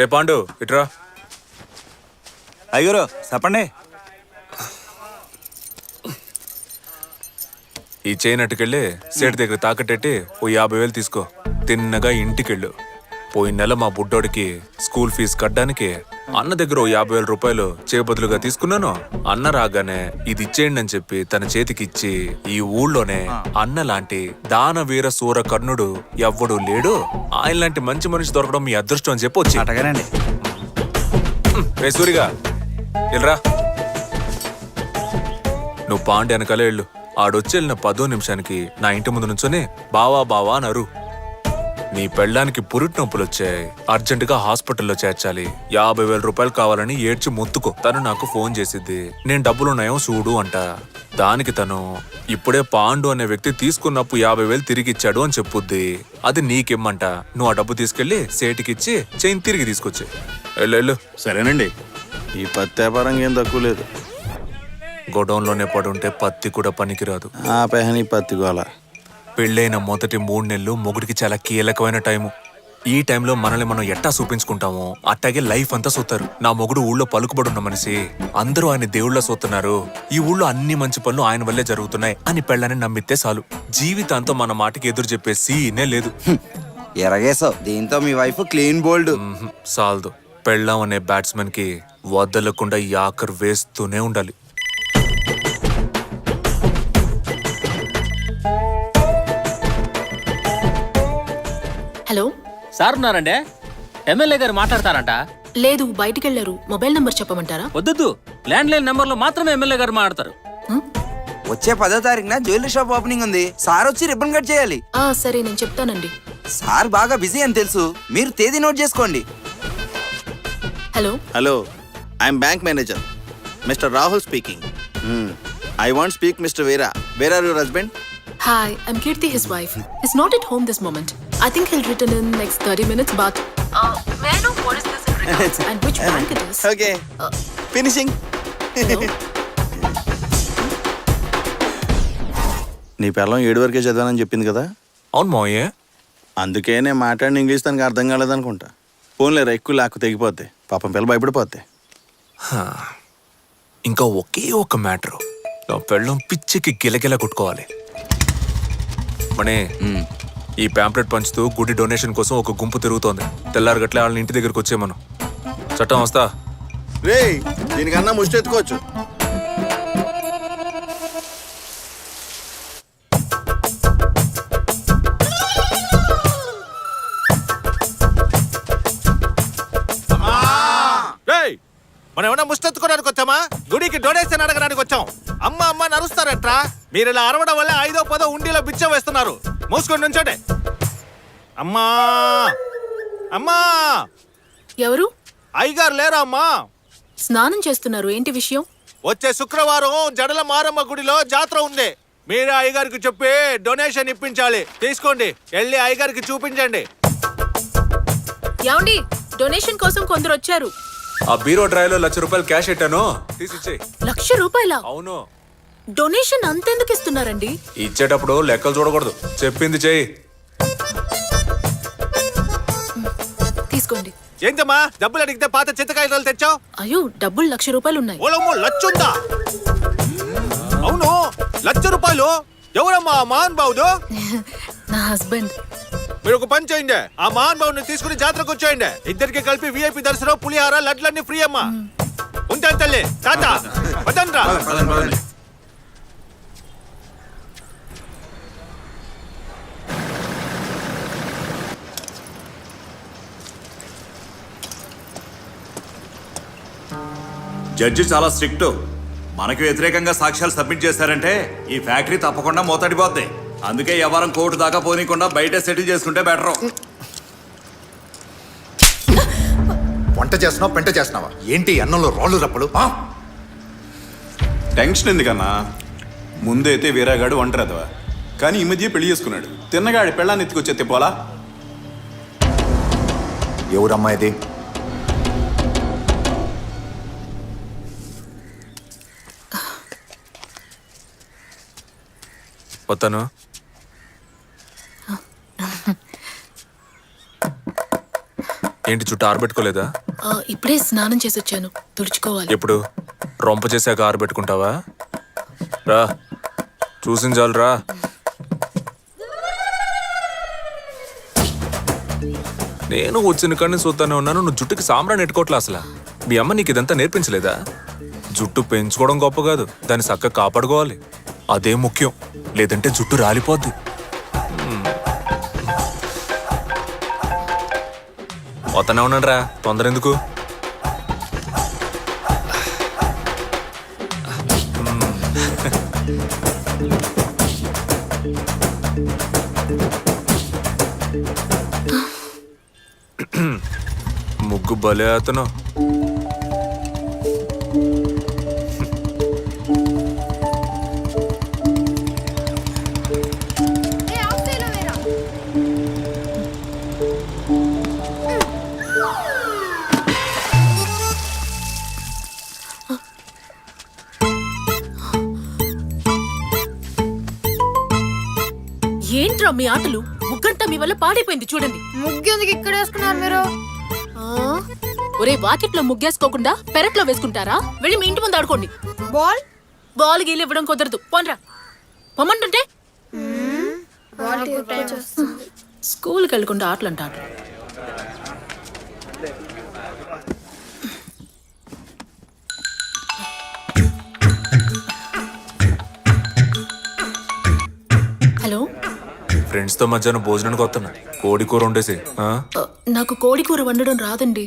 రే పాండు ఇట్రా. అయ్యూరు చెప్పండి. ఈ చైన్ అట్టుకెళ్ళి సేటు దగ్గర తాకట్టెట్టి ఓ 50,000 తీసుకో. తిన్నగా ఇంటికెళ్ళు. పోయిన నెల మా బుడ్డోడికి స్కూల్ ఫీజు కట్టడానికి అన్న దగ్గర ఓ 50,000 రూపాయలు చేబదులుగా తీసుకున్నాను. అన్న రాగానే ఇది ఇచ్చేయండి అని చెప్పి తన చేతికి ఇచ్చి, ఈ ఊళ్ళోనే అన్న లాంటి దానవీర సూర కర్ణుడు ఎవ్వడూ లేడు, ఆయన లాంటి మంచి మనిషి దొరకడం మీ అదృష్టం అని చెప్పి వచ్చి. అటగానండి. రే సూరిగా వెళ్ళరా. నువ్వు పాండి వెనకాలే వెళ్ళు. ఆడొచ్చి వెళ్ళిన 10 నిమిషానికి నా ఇంటి ముందు నుంచొని బావా బావా అనరు. నీ పెళ్ళానికి పురిటి నొప్పులు వచ్చాయి, అర్జెంటుగా హాస్పిటల్లో చేర్చాలి, 50,000 రూపాయలు కావాలని ఏడ్చి మొత్తుకో. తను నాకు ఫోన్ చేసిద్ది, నేను డబ్బులున్నాయో చూడు అంట. దానికి తను ఇప్పుడే పాండు అనే వ్యక్తి తీసుకున్నప్పు 50,000 తిరిగిచ్చాడు అని చెప్పుద్ది. అది నీకిమ్మంట. నువ్వు ఆ డబ్బు తీసుకెళ్లి సేటికిచ్చి చైన్ తిరిగి తీసుకొచ్చి వెళ్ళు. సరేనండి. ఈ పత్తి వ్యాపారం ఏం తక్కువ లేదు. గొడౌన్లోనే పడుంటే పత్తి కూడా పనికిరాదు. ఆ పెహని పత్తి గోల. పెళ్ళైన మొదటి 3 నెలలు మొగుడికి చాలా కీలకమైన టైము. ఈ టైంలో మనల్ని మనం ఎట్టా చూపించుకుంటామో అట్టాగే లైఫ్ అంతా చూస్తారు. నా మొగుడు ఊళ్ళో పలుకుబడున్న మనిషి, అందరూ ఆయన దేవుళ్ళ చూస్తున్నారు, ఈ ఊళ్ళో అన్ని మంచి పనులు ఆయన వల్లే జరుగుతున్నాయి అని పెళ్ళని నమ్మితే చాలు. జీవితాంతో మన మాటకి ఎదురు చెప్పే సీనే లేదు. ఎరగేసావు. దీంతో మీ వైఫ్ క్లీన్ బోల్డ్. సాల్దు. పెళ్ళాం అనే బ్యాట్స్మెన్ కి వదలకుండా యాకర్ వేస్తూనే ఉండాలి. హలో సార్ ఉన్నారండి. ఎమ్మెల్యే గారు మాట్లాడతారంట. లేదు, బయటికి వెళ్ళారు. మొబైల్ నంబర్ చెప్పమంటారా? వద్దు, ల్యాండ్ లైన్ నెంబర్లో మాత్రమే ఎమ్మెల్యే గారు మాట్లాడతారు. వచ్చే 10వ తారీఖున జ్యువెలరీ షాప్ ఓపెనింగ్ ఉంది. సార్ వచ్చి రిబ్బన్ కట్ చేయాలి. సరే, నేను చెప్తానండి. సార్ బాగా బిజీ అని తెలుసు, మీరు తేదీ నోట్ చేసుకోండి. Hello hello, I'm bank manager Mister Rahul speaking. I want speak Mister Veera. Where are your husband? Hi, I'm Keerthi, his wife. He's not at home this moment. I think he'll return in next 30 minutes, but may I know what is this in regards and which bank it is? Okay, finishing. నీ పిల్లం 7 వరకే చదివానని చెప్పింది కదా. అవును మావయ్య. అందుకే నేను మాట్లాడిన ఇంగ్లీష్ తనకు అర్థం కాలేదనుకుంటా. ఫోన్లేరా, ఎక్కువ లాక్కు తెగిపోతే పాపం పిల్ల భయపడిపోతే. ఇంకా ఒకే ఒక మ్యాటరు. నా పెళ్ళం పిచ్చికి గిలగిల కొట్టుకోవాలి. మనే, ఈ ప్యాంప్లెట్ పంచుతూ గుడి డొనేషన్ కోసం ఒక గుంపు తిరుగుతోంది. తెల్లారగట్లే వాళ్ళని ఇంటి దగ్గరకు వచ్చేయమను. చట్టం వస్తా. రే, దీనికన్నా ముష్టి ఎత్తుకోవచ్చు. మనం ఏమన్నా ముష్టెత్తుకోవడానికి వచ్చామా? గుడికి డొనేషన్ అడగడానికి వచ్చాం. అమ్మ అమ్మ నరుస్తారట్రా. మీరు ఇలా అరవడం వల్ల 5వ 10వ ఉండిలో బిచ్చం వేస్తున్నారు. మూసుకొని నుంచోటే. అమ్మా అమ్మా. ఎవరు? అయ్యగారు లేరా అమ్మా? స్నానం చేస్తున్నారు. ఏంటి విషయం? వచ్చే శుక్రవారం జడల మారమ్మ గుడిలో జాతర ఉంది. మీరే అయ్యగారికి చెప్పి డొనేషన్ ఇప్పించాలి. తీసుకోండి, వెళ్ళి అయ్యగారికి చూపించండి. ఏమండి, డొనేషన్ కోసం కొందరు వచ్చారు. ఆ బీరో డ్రైవ్లో 1,00,000 రూపాయలు క్యాష్ పెట్టాను, తీసిచ్చేయి. 1,00,000 రూపాయల? అవును. డొనేషన్ అంతెందుకు ఇస్తున్నారండి? ఇచ్చేటప్పుడు లెక్కలు చూడకూడదు, చెప్పింది చెయ్యి. తీసుకోండి. ఏంటమ్మా డబ్బులు అడిగితే పాత చింతకాయలు తెచ్చావు? అయ్యో, డబ్బులు 1,00,000 రూపాయలు ఉన్నాయి. ఓలమ్మో, లచ్చుందా? అవును, 1,00,000 రూపాయలు. ఎవరమ్మా ఆ మహాన్ బావుడు? నా హస్బెండ్. మీరు ఒక పని చేయండి, ఆ మహాన్ బావుని తీసుకుని జాతరకు వచ్చేయండి. ఇద్దరికి కలిపి VIP దర్శనం, పులిహార, లడ్లన్నీ ఫ్రీ అమ్మా. ఉంటాను తల్లి, తాత వదండ్రా. జడ్జి చాలా స్ట్రిక్ట్. మనకి వ్యతిరేకంగా సాక్ష్యాలు సబ్మిట్ చేశారంటే ఈ ఫ్యాక్టరీ తప్పకుండా మూతడిపోద్ది. అందుకే ఎవరం కోర్టు దాకా పోనీకుండా బయట సెటిల్ చేసుకుంటే బెటర్. వంట చేస్తున్నావా పెంట చేస్తున్నావా? ఏంటి అన్నంలో రాళ్ళు రప్పలు? టెన్షన్ ఎందుకన్నా? ముందైతే వీరాగాడు ఒంటరిదవా, కానీ ఈ మధ్య పెళ్లి చేసుకున్నాడు. తిన్నగాడి పెళ్ళాన్ని ఎత్తుకొచ్చే తిప్పాలా? ఎవరమ్మా ఇది? వస్తాను. ఏంటి చుట్టూ ఆరబెట్టుకోలేదా? ఇప్పుడే స్నానం చేసి వచ్చాను, తుడుచుకోవాలి. ఎప్పుడు రొంప చేశాక ఆరబెట్టుకుంటావా? రా చూసిన చాలు రా. నేను వచ్చిన కానీ చూస్తానే ఉన్నాను, నువ్వు జుట్టుకి సాంబ్రాన్ని ఎట్టుకోవట్లే. అసలు మీ అమ్మ నీకు ఇదంతా నేర్పించలేదా? జుట్టు పెంచుకోవడం గొప్ప కాదు, దాన్ని చక్కగా కాపాడుకోవాలి, అదే ముఖ్యం. లేదంటే జుట్టు రాలిపోద్ది. వస్తూనే ఉన్నాడు రా, తొందర ఎందుకు? ముగ్గు భలే అతను. ఏంట్రా మీ ఆటలు? ముగ్గంతా మీ వల్ల పాడైపోయింది చూడండి. ముగ్గెందుకు ఇక్కడ వేసుకున్నారు మీరు? ఒరే, వాకిట్లో ముగ్గేసుకోకుండా పెరట్లో వేసుకుంటారా? వెళ్ళి మీ ఇంటి ముందు ఆడుకోండి. బాల్ బాల్ గీలు ఇవ్వడం కుదరదు, పోన్రా. పొమ్మంటుంటే స్కూల్కి వెళ్ళకుండా ఆటలు అంట ఆటలు. హలో, ఫ్రెండ్స్ తో మధ్యాహ్నం భోజనానికి వస్తున్నా, కోడి కూర వండేసి. నాకు కోడి కూర వండడం రాదండి.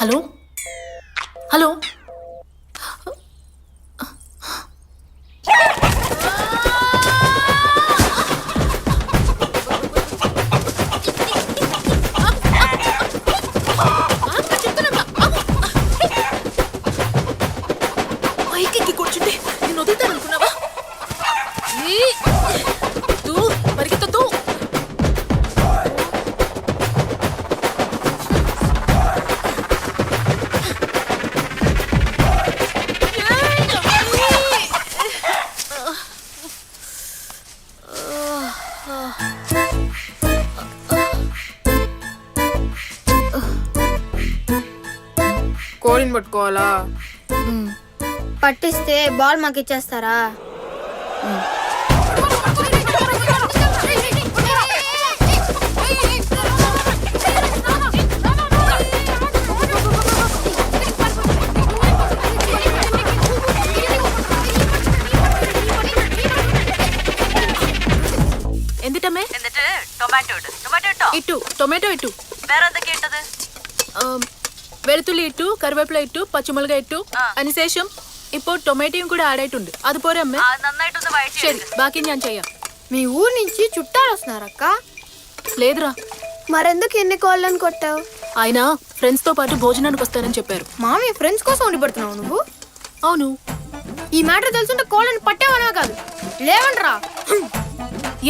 హలో హలో, పైకి కూర్చుంటే నేను వదులుతాననుకున్నావా? పరిగెత్తద్దు. కోడిని పట్టుకోవాలా? పట్టిస్తే బాల్ మాకు ఇచ్చేస్తారా? എന്തിട്ടമ്മേ? എന്നിട്ട് ടൊമാറ്റോ ഇട്. ടൊമാറ്റോ ഇട്ടോ? ഇട്ടു. ടൊമാറ്റോ ഇട്ടു. വേറെ എന്തൊക്കെ ഇട്ടത്? വെളുത്തുള്ളി ഇട്ടു, കറിവേപ്പില ഇട്ടു, പച്ചമുളക് ഇട്ടു. അതിനുശേഷം ഇപ്പോൾ ടൊമാറ്റോയും കൂടെ ആഡ് ആയിട്ടുണ്ട്. അതുപോലെ അമ്മ നന്നായിട്ടൊന്ന് വഴറ്റി. ശരി, బాకీ ഞാൻ ചെയ്യാം. మీ ఊరు నుంచి చుట్టాలు వస్తున్నారక్క? లేదురా. మరెందుకు ఎన్ని కోళ్ళని కొట్టావు? ఆయన ఫ్రెండ్స్ తో పాటు భోజనానికి వస్తానని చెప్పారు. మామయ్య ఫ్రెండ్స్ కోసం వండి పెడుతున్నావు నువ్వు? అవును. ఈ మ్యాటర్ తెలుసుంటే కోళ్ళని పట్టేవనా కాదు, లేవండ్రా.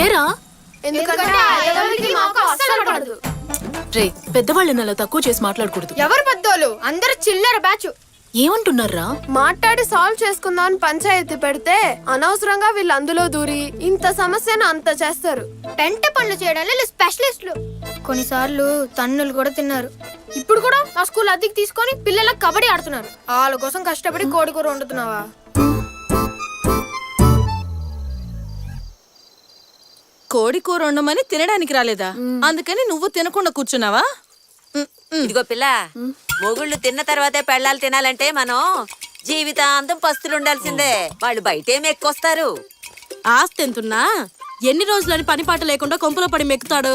ఏరా? ఎందుకంటే మాకు అస్సలు పడదు. రే, పెద్దవాళ్ళని అలా తక్కువ చేసి మాట్లాడకూడదు. ఎవరు పెద్దోళ్ళు? అందరు చిల్లర బ్యాచ్. ఏమంటున్నారా? మాట్లాడి సాల్వ్ చేసుకుందామని పంచాయతీ పెడితే అనవసరంగా వీళ్ళు అందులో దూరి ఇంత సమస్యను అంత చేస్తారు. పెంట పనులు చేయడానికి స్పెషలిస్టులు. కొన్నిసార్లు తన్నులు కూడా తిన్నారు. ఇప్పుడు కూడా ఆ స్కూల్ అద్దెకి తీసుకొని పిల్లలకు కబడ్డీ ఆడుతున్నారు. వాళ్ళ కోసం కష్టపడి కోడి కూర వండుతున్నావా? కోడి కూర వండమని తినడానికి రాలేదా? అందుకని నువ్వు తినకుండా కూర్చున్నావా? ఇదిగో పిల్ల, మొగుళ్ళు తిన్న తర్వాతే పెళ్ళాలు తినాలంటే మనం జీవితాంతం పస్తులు ఉండాల్సిందే. వాళ్ళు బయటేం ఎక్కువస్తారు. ఆస్తి ఎంతున్నా ఎన్ని రోజులని పని పాట లేకుండా కొంపలో పడి మెక్కుతాడు.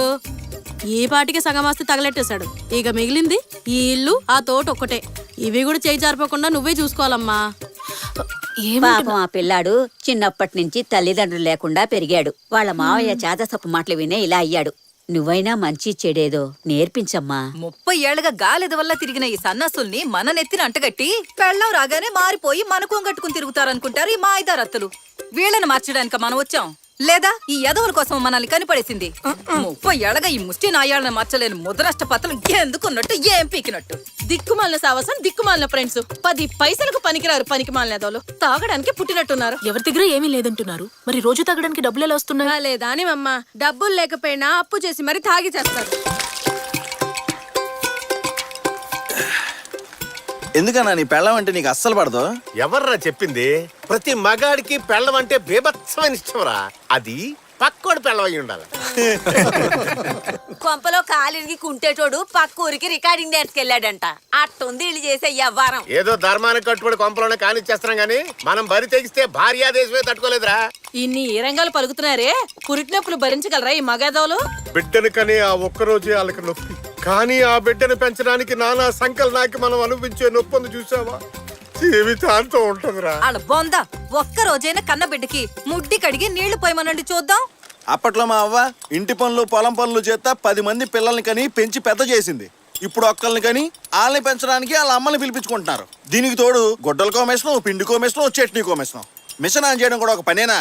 ఈ పాటికి సగం ఆస్తి తగలెట్టేశాడు. ఇక మిగిలింది ఈ ఇల్లు, ఆ తోట ఒక్కటే. ఇవి కూడా చేయి జారిపోకుండా నువ్వే చూసుకోవాలమ్మా. పాపం ఆ పిల్లాడు చిన్నప్పటి నుంచి తల్లిదండ్రులు లేకుండా పెరిగాడు. వాళ్ళ మావయ్య చేతసప్పు మాటలు వినే ఇలా అయ్యాడు. నువ్వైనా మంచి చెడేదో నేర్పించమ్మా. 30 ఏళ్లుగా గాలిద వల్ల తిరిగిన ఈ సన్నాసుల్ని మన నెత్తిన అంటగట్టి పెళ్ళం రాగానే మారిపోయి మనకు కట్టుకుని తిరుగుతారనుకుంటారు ఈ మాయిదారత్తులు. వీళ్ళని మార్చడానికి మనం వచ్చాం, లేదా ఈ యదవుల కోసం మనల్ని కనిపడేసింది. 30 ఏళ్లగా ఈ ముష్టి నాయాళ్ళని మార్చలేని ముద్రష్ట పత్రం ఎందుకున్నట్టు ఏం పీకినట్టు. దిక్కుమాలిన సావసం, దిక్కుమాలిన ఫ్రెండ్స్. 10 పైసలకు పనికిరారు పనికిమాలిన యదవులు. తాగడానికి పుట్టినట్టున్నారు. ఎవరి దగ్గర ఏమీ లేదంటున్నారు. మరి రోజు తాగడానికి డబ్బులు ఎలా వస్తున్నాయి? లేదా అని అమ్మ, డబ్బులు లేకపోయినా అప్పు చేసి మరి తాగి చేస్తారు. ఎందుకన్నా నీ పెళ్ళం అంటే నీకు అస్సలు పడదు? ఎవర్రా చెప్పింది? ప్రతి మగాడికి పెళ్ళం అంటే బీభత్సమైన ఇష్టంరా. అది పక్కోడు పెళ్ళం అయి ఉండాలి. కొంపలో కాలిరిగి కుంటేటోడు పక్క ఊరికి రికార్డింగ్ నేర్చుకెళ్ళాడంట. అట్టుంది ఇల్లు చేసే వ్యవహారం. ఏదో ధర్మానికి కట్టుబడి కొంపలోనే కానిచ్చేస్తున్నాం గానీ మనం బరి తెగిస్తే భార్యాదేశమే తట్టుకోలేదురా. ఇన్ని ఏ రంగాలు పలుకుతున్నారే, పురిటినొప్పులు భరించగలరా ఈ మగాదోలు? బిడ్డను కని ఆ ఒక్కరోజే వాళ్ళకి నొప్పి, కానీ ఆ బిడ్డను పెంచడానికి నానా సంకలనాకి మనం అనుభవించే నొప్పి చూసావా, జీవితాంతం ఉంటుందిరా. వాళ్ళ బొంద ఒక్క రోజైనా కన్న బిడ్డకి ముడ్డి కడిగి నీళ్లు పోయమనండి చూద్దాం. అప్పట్లో మా అవ్వ ఇంటి పనులు పొలం పనులు చేత 10 మంది పిల్లల్ని కని పెంచి పెద్ద చేసింది. ఇప్పుడు ఒక్కల్ని కని వాళ్ళని పెంచడానికి వాళ్ళ అమ్మల్ని పిలిపించుకుంటున్నారు. దీనికి తోడు గొడ్డల కోమేషను, పిండి కోమేషను, చట్నీ కోమేషను. మిషన్ ఆన్ చేయడం కూడా ఒక పనేనా?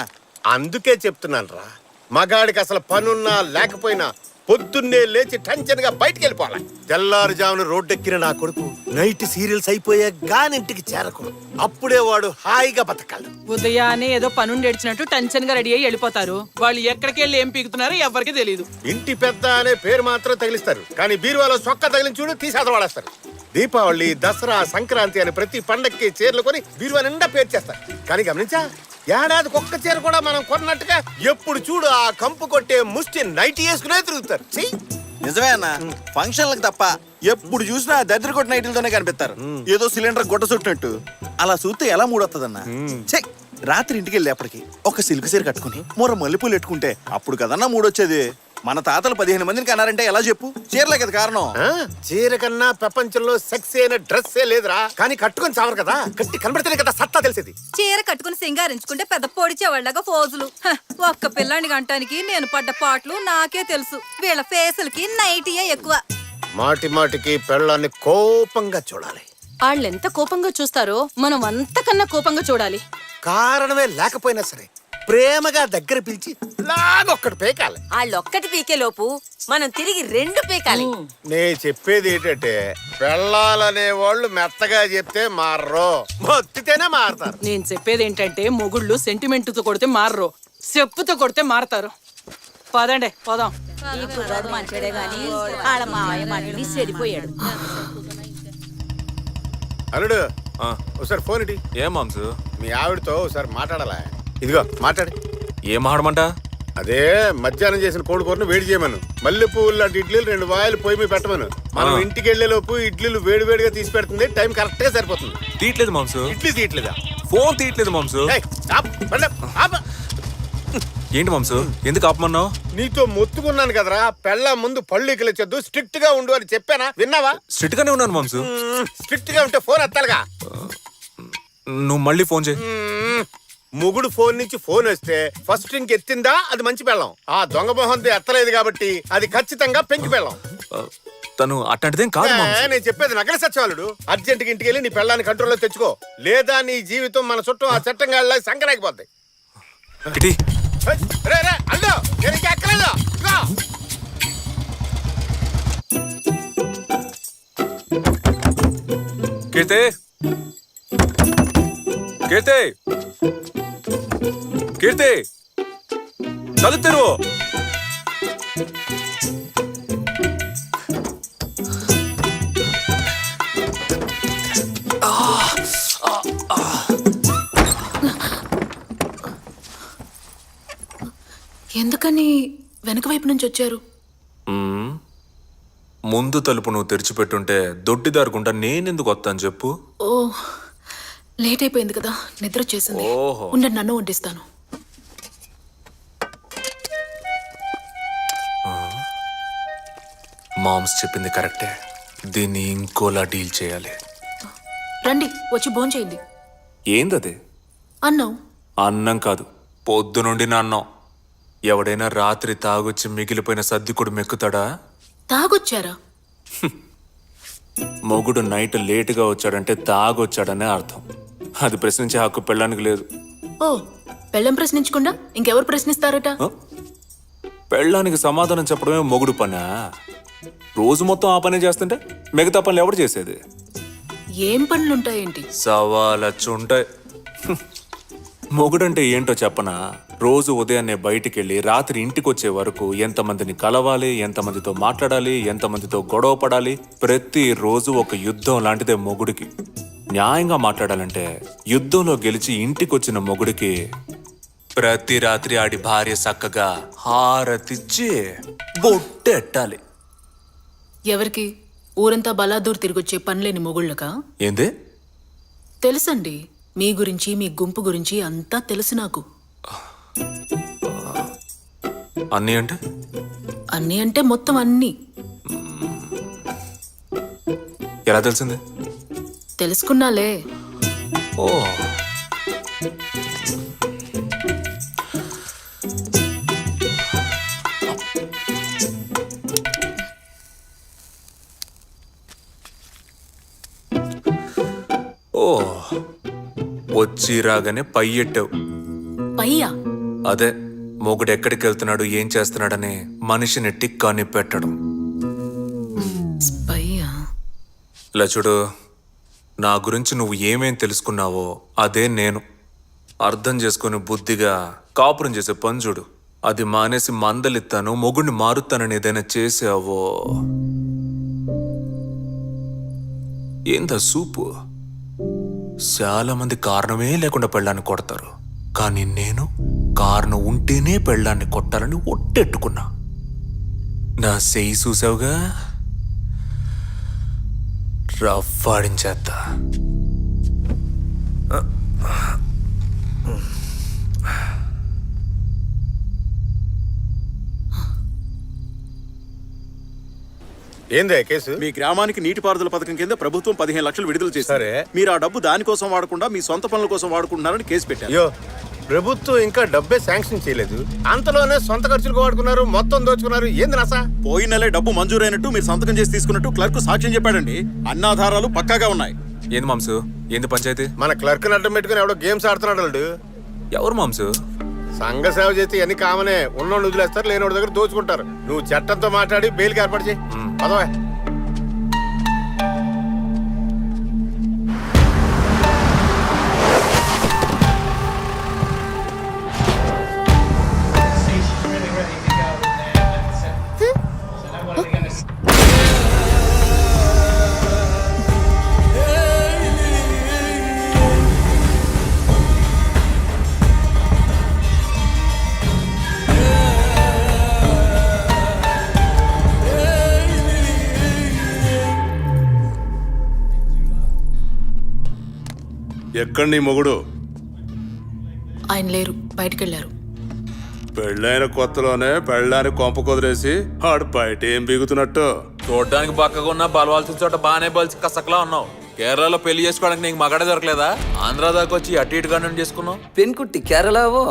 అందుకే చెప్తున్నాను రా, మగాడికి అసలు పనున్నా లేకపోయినా పొద్దున్నే లేచి టెన్షన్ గా బయటికి వెళ్ళిపోవాలి. తెల్లారుజామున రోడ్డెక్కిన నా కొడుకు నైట్ సీరియల్స్ అయిపోయా గానింటికి చేరకూడదు. అప్పుడే వాడు హాయిగా బతకాలి. ఉదయాన్నే ఏదో పనుండి ఏడ్చినట్టు టెన్షన్ గా రెడీ అయ్యి వెళ్ళిపోతారు. వాళ్ళు ఎక్కడికి వెళ్ళి ఏం పీకుతున్నారో ఎవరికి తెలియదు. ఇంటి పెద్ద అనే పేరు మాత్రం తగిలిస్తారు, కానీ బీరువాలో సొక్క తగిలించి చూడు తీసేత వాడేస్తారు. దీపావళి, దసరా, సంక్రాంతి అని ప్రతి పండక్కి చీరలు కొని బీరువా నిండా పేరు చేస్తారు. కానీ గమనించా, ఏడాదికి ఒక్క చీర కూడా మనం కొన్నట్టుగా ఎప్పుడు చూడు ఆ కంపు కొట్టే ముష్టి నైట్ వేసుకునే తిరుగుతారు. నిజమే అన్న, ఫంక్షన్లకు తప్ప ఎప్పుడు చూసినా దద్దరి కొట్టిన నైట్లతోనే కనిపిస్తారు. ఏదో సిలిండర్ గుడ్డ చుట్టినట్టు. అలా చూస్తే ఎలా మూడొస్తుందన్న? రాత్రి ఇంటికి వెళ్ళేప్పటికి ఒక సిల్క్ చీర కట్టుకుని మూర మల్లెపూలు పెట్టుకుంటే అప్పుడు కదన్నా మూడొచ్చేది. మన తాతలు 15 మందిని కన్నారంటే ఎలా చెప్పు? చీరలే కదా కారణం. చీర కన్నా ప్రపంచంలో సెక్సీ అయిన డ్రెస్సే లేదురా. కానీ కట్టుకొని చావరు కదా, కట్టి కనబడితేనే కదా సత్తా తెలిసేది. చీర కట్టుకుని సింగారించుకుంటే పెద్ద పొడిచేవాళ్ళగా ఫోజులు. ఒక్క పిల్లాన్ని గంటానికి నేను పడ్డ పాటలు నాకే తెలుసు. వీళ్ళ ఫేసులకి నైటీయే ఎక్కువ. మాటి మాటికి పెళ్ళాన్ని కోపంగా చూడాలి. వాళ్ళెంత కోపంగా చూస్తారో మనం అంతకన్నా కోపంగా చూడాలి. కారణమే లేకపోయినా సరే ప్రేమగా దగ్గర పిలిచి లాగొక్కటి పేకాలి. వాళ్ళొక్కటి పీకే లోపు మనం తిరిగి 2 పీకాలి. నే చెప్పేది ఏంటంటే, పెళ్ళాలనే వాళ్ళు మెత్తగా చెప్తే మారరు, మొత్తితేనే మారతారు. నేను చెప్పేది ఏంటంటే, మొగుళ్ళు సెంటిమెంట్తో కొడితే మారరు, చెప్పుతో కొడితే మారతారు. పదండి పోదాం. ఈ కుర్రాడు మంచోడే గాని వాళ్ళ మావయ్య మాటని చెడిపోయాడు. అల్లుడు, ఒకసారి ఫోన్ ఇటీ. ఏం మాంసు? మీ ఆవిడతో ఒకసారి మాట్లాడాలా? ఇదిగో మాట్లాడి. ఏం మాడమంట? అదే మధ్యాహ్నం చేసిన కోడి కూరను వేడి చేయమను. మల్లె పువ్వులు లాంటి ఇడ్లీలు 2 వాయిలు పొయ్యి మీద పెట్టమను. మనం ఇంటికి వెళ్లే లోపు ఇడ్లీలు వేడి వేడిగా తీసి పెడుతుంది. టైం కరెక్ట్ గా సరిపోతుంది. తీయట్లేదు మాంసు. ఇడ్లీ తీయట్లేదా? ఫోన్ తీయట్లేదు మాంసు. ఏంటి మాంసు, ఎందుకు ఆపమన్నావు? నీతో మొత్తుకున్నాను కదరా, పెళ్ళ ముందు పళ్ళు ఇకలొచ్చొద్దు, స్ట్రిక్ట్ గా ఉండు అని చెప్పానా? విన్నావా? స్ట్రిక్ట్ గానే ఉన్నాను మాంసు. స్ట్రిక్ట్ గా ఉంటే ఫోన్ ఎత్తాలిగా. నువ్వు మళ్ళీ ఫోన్ చేయి. మొగుడు ఫోన్ నుంచి ఫోన్ వస్తే ఫస్ట్ రింగ్ ఎత్తిందా అది మంచి పెళ్ళం. ఆ దొంగ మొహంతో ఎత్తలేదు కాబట్టి అది ఖచ్చితంగా పెంకి పెళ్ళం. తను అట్టంటిదేం కాదు మాంసు. నేను చెప్పేది నగర సచివాలుడు. అర్జెంట్ గా ఇంటికి వెళ్ళి నీ పెళ్ళాన్ని కంట్రోల్లో తెచ్చుకో, లేదా నీ జీవితం మన చుట్టూ ఆ చట్టంగా సంకరాకపోద్ది. అల్లు నేను ఇంకా ఎక్కలేదు. కీర్తి, కీర్తి, కీర్తి, తలుపు తెరువు. ఎందుకని వెనక వైపు నుంచి వచ్చారు? ముందు తలుపు నువ్వు తెరిచిపెట్టుంటే దొడ్డిదారుకుంటా నేనెందుకు వస్తాను చెప్పు? ఓ, లేట్ అయిపోయింది కదా, నిద్ర వచ్చేసింది. ఓహో. ఉండండి, నన్ను వడ్డిస్తాను. మామ్స్ చెప్పింది కరెక్టే, దీన్ని ఇంకోలా డీల్ చేయాలి. రండి, వచ్చి భోంచేయండి. ఏందది? అన్నం. అన్నం కాదు, పొద్దునుండి నా అన్నం. ఎవడైనా రాత్రి తాగొచ్చి మిగిలిపోయిన సర్దికుడు మెక్కుతాడా? తాగొచ్చారా? మొగుడు నైట్ లేటుగా వచ్చాడంటే తాగొచ్చాడనే అర్థం. అది ప్రశ్నించే హక్కు పెళ్ళానికి లేదు. ఓ, పెళ్ళం ప్రశ్నించకుండా ఇంకెవరు ప్రశ్నిస్తారట? పెళ్ళానికి సమాధానం చెప్పడమే మొగుడు పనా? రోజు మొత్తం ఆ పనే చేస్తుంటే మిగతా పనులు ఎవడు చేసేది? ఏం పనులుంటాయేంటి? సవాలచ్చుంటాయి. మొగుడంటే ఏంటో చెప్పనా? రోజు ఉదయాన్నే బయటికి వెళ్ళి రాత్రి ఇంటికి వచ్చే వరకు ఎంతమందిని కలవాలి, ఎంతమందితో మాట్లాడాలి, ఎంతమందితో గొడవ పడాలి, ప్రతిరోజు ఒక యుద్ధం లాంటిదే మొగుడికి. న్యాయంగా మాట్లాడాలంటే యుద్ధంలో గెలిచి ఇంటికి వచ్చిన మొగుడికి ప్రతి రాత్రి ఆడి భార్య చక్కగా హారతిచ్చి బొట్టెట్టాలి. ఎవరికి? ఊరంతా బలాదూర్ తిరిగొచ్చే పనిలేని మొగుళ్ళకా? ఏందే? తెలుసండి, మీ గురించి మీ గుంపు గురించి అంతా తెలుసు నాకు. అన్నీ అంటే? అన్నీ అంటే మొత్తం అన్నీ. ఎలా తెలిసింది? తెలుసుకున్నాలే. ఓ, ఓ, వచ్చి రాగానే పై ఎట్టావు. పయ్యా? అదే, మొగుడు ఎక్కడికి వెళ్తున్నాడు, ఏం చేస్తున్నాడని మనిషిని టిక్కాని పెట్టడం. పయ్యా? ఇలా చూడు, నా గురించి నువ్వు ఏమేం తెలుసుకున్నావో అదే నేను. అర్థం చేసుకుని బుద్ధిగా కాపురం చేసే పని చూడు. అది మానేసి మందలిస్తాను, మొగుడిని మారుతానని ఏదైనా చేసావో ఏందా సూపు. చాలా మంది కారణమే లేకుండా పెళ్ళాన్ని కొడతారు, కానీ నేను కారణం ఉంటేనే పెళ్ళాన్ని కొట్టాలని ఒట్టెట్టుకున్నా. నా చెయ్యి చూసావుగా, రఫ్ఫాడించేస్తా. ఏందే కేసు? మీ గ్రామానికి నీటిపారుదల పథకం కింద ప్రభుత్వం 15 లక్షలు విడుదల చేశారు. మీరు ఆ డబ్బు దానికోసం వాడకుండా మీ సొంత పనుల కోసం వాడుకుంటున్నారని కేసు పెట్టారు. అయ్యో, ప్రభుత్వం ఇంకా డబ్బే శాంక్షన్ చేయలేదు, అంతలోనే సొంత ఖర్చులకు వాడుకున్నారు, మొత్తం దోచుకున్నారు. ఏంది నసా? పోయిన నెలే డబ్బు మంజూరైనట్టు మీరు సంతకం చేసి తీసుకున్నట్టు క్లర్క్ సాక్ష్యం చెప్పాడండి. అన్నాధారాలు పక్కాగా ఉన్నాయి. ఏంది మాంసు? ఏంది పంచాయతీ? మన క్లర్క్ అడ్డం పెట్టుకుని ఎవడో గేమ్స్ ఆడుతున్నాడు. వాళ్ళు ఎవరు మాంసు? సంఘ సేవ చేస్తే ఎన్ని కామనే, ఉన్నోళ్ళు వదిలేస్తారు, లేనోడి దగ్గర దోచుకుంటారు. నువ్వు చట్టంతో మాట్లాడి బెయిల్కి ఏర్పాటు చేయి. పదవే. ఎక్కడ నీ మొగుడు? ఆయన లేరు, బయటికెళ్ళారు. పెళ్ళైన కొత్తలోనే పెళ్ళాన్ని కొంప కుదిరేసి ఆడు బయట ఏం బిగుతున్నట్టు. చూడడానికి పక్కగా ఉన్న బలవాల్సిన చోట బాగానే బలిసి కసకలా ఉన్నావు. కేరళలో పెళ్లి చేసుకోవడానికి నీకు మగడే దొరకలేదా? ఆంధ్ర దాకా వచ్చి అటు ఇటుగా నుండి చేసుకున్నావు. പെൺകുട്ടി കേരളാവോ?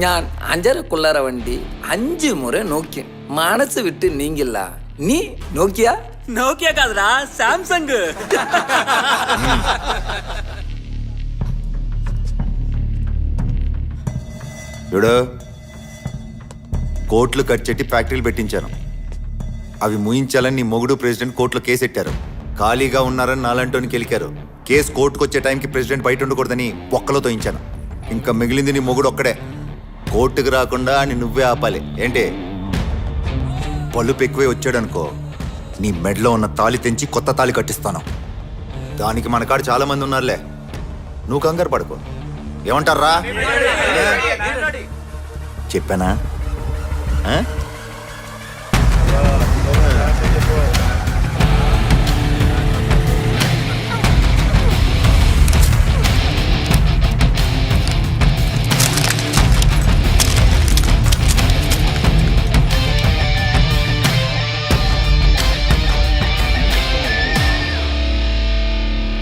ഞാൻ 5.5 വണ്ടി 5 മുறை നോക്കി മനസ്സ് വിട്ട് നീങ്ങില്ല. നീ നോക്കിയാ? నోకియా కాదురా, సామ్సంగ్. చూడు, కోట్లు కట్చెట్టి ఫ్యాక్టరీలు పెట్టించాను. అవి ముయించాలని నీ మొగుడు ప్రెసిడెంట్ కోర్టులో కేసు ఎట్టారు. ఖాళీగా ఉన్నారని నాలంటోని కెలికారు. కేసు కోర్టుకు వచ్చే టైంకి ప్రెసిడెంట్ బయట ఉండకూడదని బొక్కలో తోయించాను. ఇంకా మిగిలింది నీ మొగుడు ఒక్కడే. కోర్టుకు రాకుండా అని నువ్వే ఆపాలి. ఏంటి, పలుపు ఎక్కువే వచ్చాడనుకో, నీ మెడలో ఉన్న తాళి తెంచి కొత్త తాళి కట్టిస్తాను. దానికి మన కాడ చాలా మంది ఉన్నారులే, నువ్వు కంగారు పడుకో. ఏమంటారా? చెప్పానా?